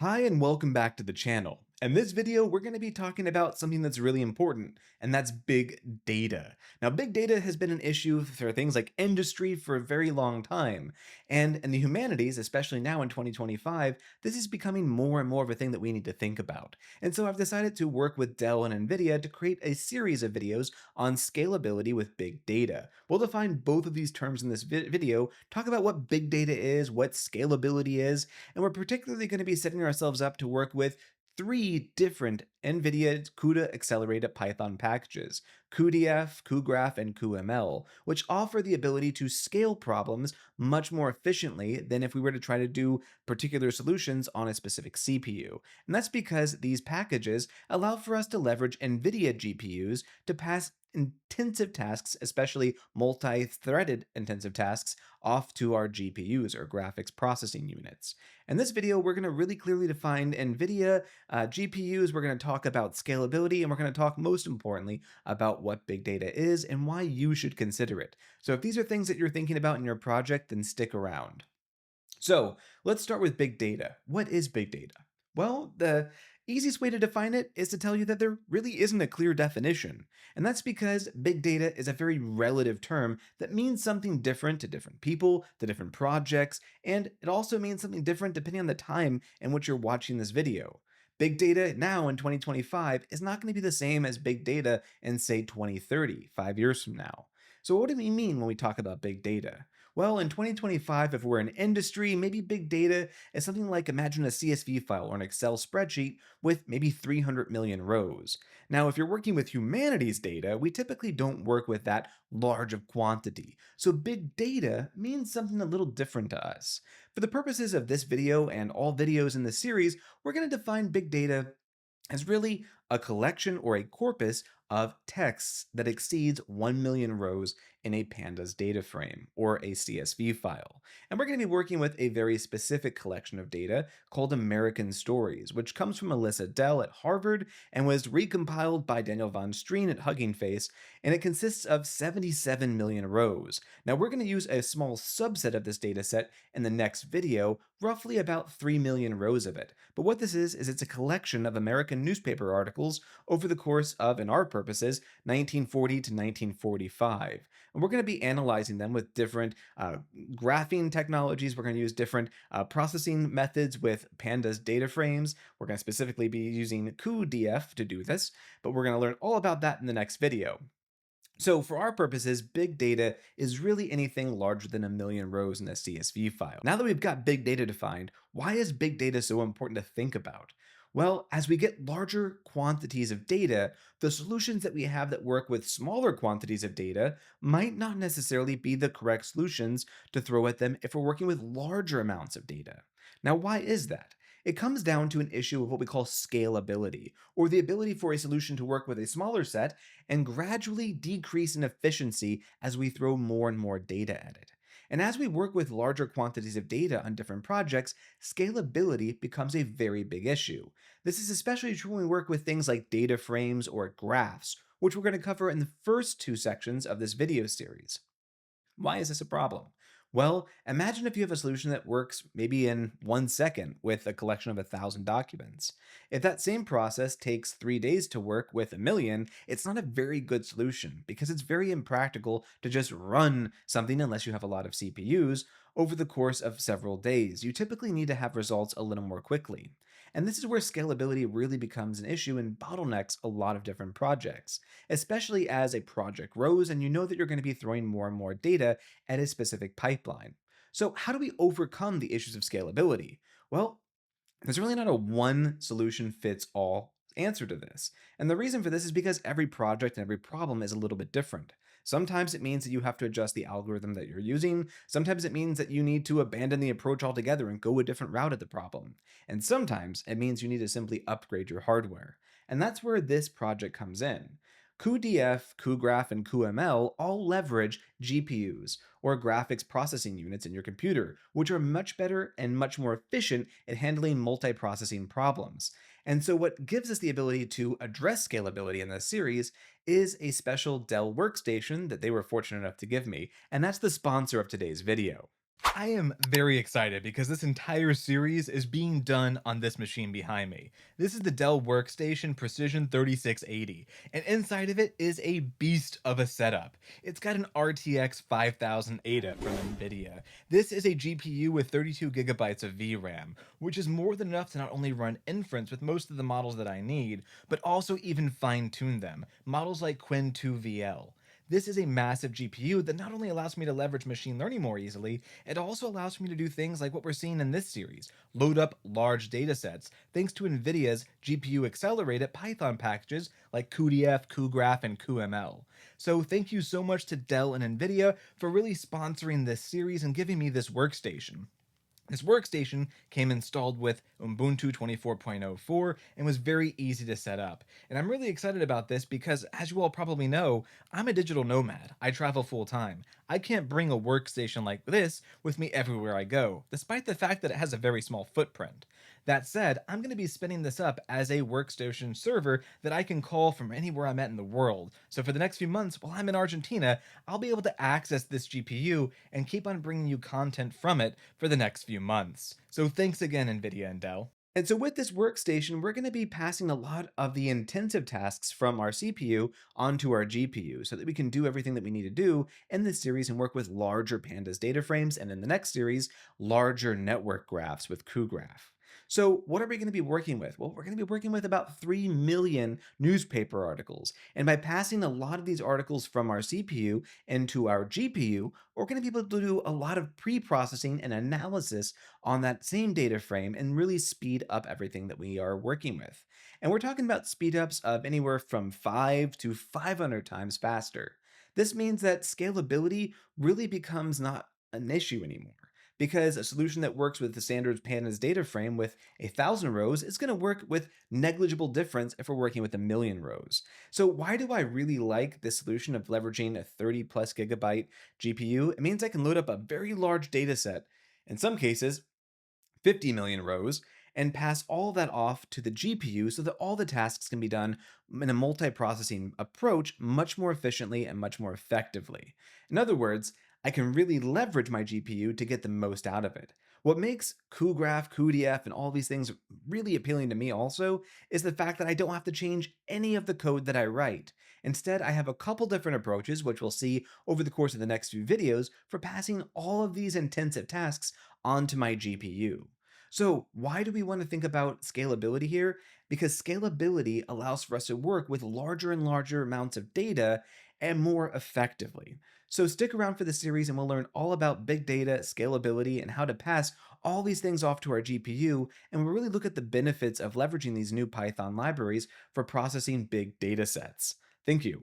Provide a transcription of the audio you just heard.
Hi and welcome back to the channel. In this video, we're going to be talking about something that's really important, and that's big data. Now, big data has been an issue for things like industry for a very long time, and in the humanities, especially now in 2025, this is becoming more and more of a thing that we need to think about. And so I've decided to work with Dell and NVIDIA to create a series of videos on scalability with big data. We'll define both of these terms in this video, talk about what big data is, what scalability is, and we're particularly going to be setting ourselves up to work with three different NVIDIA CUDA accelerated Python packages, cuDF, cuGraph, and cuML, which offer the ability to scale problems much more efficiently than if we were to try to do particular solutions on a specific CPU. And that's because these packages allow for us to leverage NVIDIA GPUs to pass intensive tasks, especially multi-threaded intensive tasks, off to our GPUs or graphics processing units. In this video, we're going to really clearly define NVIDIA GPUs, we're going to talk about scalability, and we're going to talk most importantly about what big data is and why you should consider it. So if these are things that you're thinking about in your project, then stick around. So let's start with big data. What is big data? Well, the easiest way to define it is to tell you that there really isn't a clear definition. And that's because big data is a very relative term that means something different to different people, to different projects, and it also means something different depending on the time in which you're watching this video. Big data now in 2025 is not going to be the same as big data in, say, 2030, 5 years from now. So, what do we mean when we talk about big data? Well, in 2025, if we're in industry, maybe big data is something like imagine a CSV file or an Excel spreadsheet with maybe 300 million rows. Now, if you're working with humanities data, we typically don't work with that large of quantity. So big data means something a little different to us. For the purposes of this video and all videos in this series, we're going to define big data as really a collection or a corpus of texts that exceeds 1 million rows in a pandas data frame or a CSV file. And we're going to be working with a very specific collection of data called American Stories, which comes from Alyssa Dell at Harvard and was recompiled by Daniel von Streen at Hugging Face, and it consists of 77 million rows. Now we're going to use a small subset of this data set in the next video, roughly about 3 million rows of it. But what this is it's a collection of American newspaper articles over the course of, in our purposes, 1940 to 1945. And we're going to be analyzing them with different graphing technologies. We're going to use different processing methods with pandas data frames. We're going to specifically be using cuDF to do this, but we're going to learn all about that in the next video. So for our purposes, big data is really anything larger than a million rows in a CSV file. Now that we've got big data defined, why is big data so important to think about? Well, as we get larger quantities of data, the solutions that we have that work with smaller quantities of data might not necessarily be the correct solutions to throw at them if we're working with larger amounts of data. Now, why is that? It comes down to an issue of what we call scalability, or the ability for a solution to work with a smaller set and gradually decrease in efficiency as we throw more and more data at it. And as we work with larger quantities of data on different projects, scalability becomes a very big issue. This is especially true when we work with things like data frames or graphs, which we're going to cover in the first two sections of this video series. Why is this a problem? Well, imagine if you have a solution that works maybe in 1 second with a collection of 1,000 documents. If that same process takes 3 days to work with a million, it's not a very good solution because it's very impractical to just run something unless you have a lot of CPUs over the course of several days. You typically need to have results a little more quickly. And this is where scalability really becomes an issue and bottlenecks a lot of different projects, especially as a project grows and you know that you're going to be throwing more and more data at a specific pipeline. So, how do we overcome the issues of scalability? Well, there's really not a one solution fits all answer to this. And the reason for this is because every project and every problem is a little bit different. Sometimes it means that you have to adjust the algorithm that you're using. Sometimes it means that you need to abandon the approach altogether and go a different route at the problem. And sometimes it means you need to simply upgrade your hardware. And that's where this project comes in. cuDF, cuGraph, and cuML all leverage GPUs, or graphics processing units in your computer, which are much better and much more efficient at handling multi-processing problems. And so what gives us the ability to address scalability in this series is a special Dell workstation that they were fortunate enough to give me, and that's the sponsor of today's video. I am very excited because this entire series is being done on this machine behind me. This is the Dell Workstation Precision 3680, and inside of it is a beast of a setup. It's got an RTX 5000 ADA from NVIDIA. This is a GPU with 32 gigabytes of VRAM, which is more than enough to not only run inference with most of the models that I need, but also even fine tune them, models like Qwen 2VL. This is a massive GPU that not only allows me to leverage machine learning more easily, it also allows me to do things like what we're seeing in this series, load up large datasets, thanks to NVIDIA's GPU accelerated Python packages like cuDF, cuGraph, and cuML. So thank you so much to Dell and NVIDIA for really sponsoring this series and giving me this workstation. This workstation came installed with Ubuntu 24.04 and was very easy to set up. And I'm really excited about this because, as you all probably know, I'm a digital nomad. I travel full time. I can't bring a workstation like this with me everywhere I go, despite the fact that it has a very small footprint. That said, I'm going to be spinning this up as a workstation server that I can call from anywhere I'm at in the world. So for the next few months, while I'm in Argentina, I'll be able to access this GPU and keep on bringing you content from it for the next few months. So thanks again, NVIDIA and Dell. And so with this workstation, we're going to be passing a lot of the intensive tasks from our CPU onto our GPU so that we can do everything that we need to do in this series and work with larger pandas data frames, and in the next series, larger network graphs with cuGraph. So what are we going to be working with? Well, we're going to be working with about 3 million newspaper articles. And by passing a lot of these articles from our CPU into our GPU, we're going to be able to do a lot of pre-processing and analysis on that same data frame and really speed up everything that we are working with. And we're talking about speed ups of anywhere from 5 to 500 times faster. This means that scalability really becomes not an issue anymore, because a solution that works with the standard pandas data frame with 1,000 rows is going to work with negligible difference if we're working with 1,000,000 rows. So why do I really like this solution of leveraging a 30 plus gigabyte GPU? It means I can load up a very large data set, in some cases 50 million rows, and pass all of that off to the GPU so that all the tasks can be done in a multi-processing approach much more efficiently and much more effectively. In other words, I can really leverage my GPU to get the most out of it. What makes cuGraph, cuDF, and all these things really appealing to me also is the fact that I don't have to change any of the code that I write. Instead, I have a couple different approaches, which we'll see over the course of the next few videos, for passing all of these intensive tasks onto my GPU. So, why do we want to think about scalability here? Because scalability allows for us to work with larger and larger amounts of data and more effectively. So, stick around for the series and we'll learn all about big data, scalability, and how to pass all these things off to our GPU. And we'll really look at the benefits of leveraging these new Python libraries for processing big data sets. Thank you.